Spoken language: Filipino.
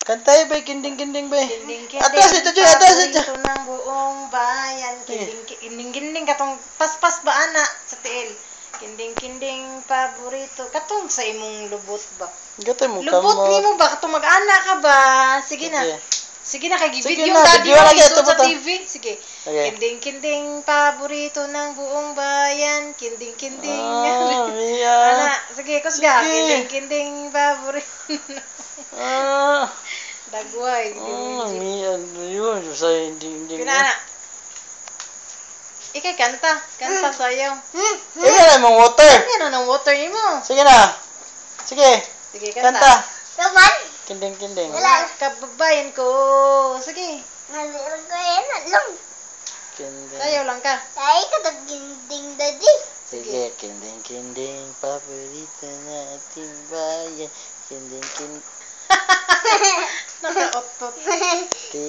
Kantay ba, kinding-kinding ba? Kinding-kinding, Atas ito, Joy, atas ito. paborito ng buong bayan. Kinding-kinding, katong paspas ba ana sa tiil. Kinding-kinding, paborito. Katong sa imong lubot ba? Gatay mo Lubot kamot. nimo ba? Katong mag-ana ka ba? Sige na. Sige na, kay Sige video na, daddy video mo, lagi, isod ito sa po to. TV. Sige. Okay. Kinding-kinding, paborito ng buong bayan. Kinding-kinding. Mia. Ana, sige, kusga. Sige. Kinding-kinding, paborito. Dagway. Mia. Yun, sa hindi. Pinana. Ikay kanta. Kanta sayaw. Sige na, mong water. Ano ng water ni mo? Sige na. Sige. Sige, Kanta. Naman? Kinding-kinding. Wala, kababayan ko. Sige. Naliran ko yan. Anong? Kinding. Sayaw lang ka. Ay, kataginding daddy. Sige, kinding-kinding. Paborito na ating bayan. Kinding-kinding. Nakaotot. Ti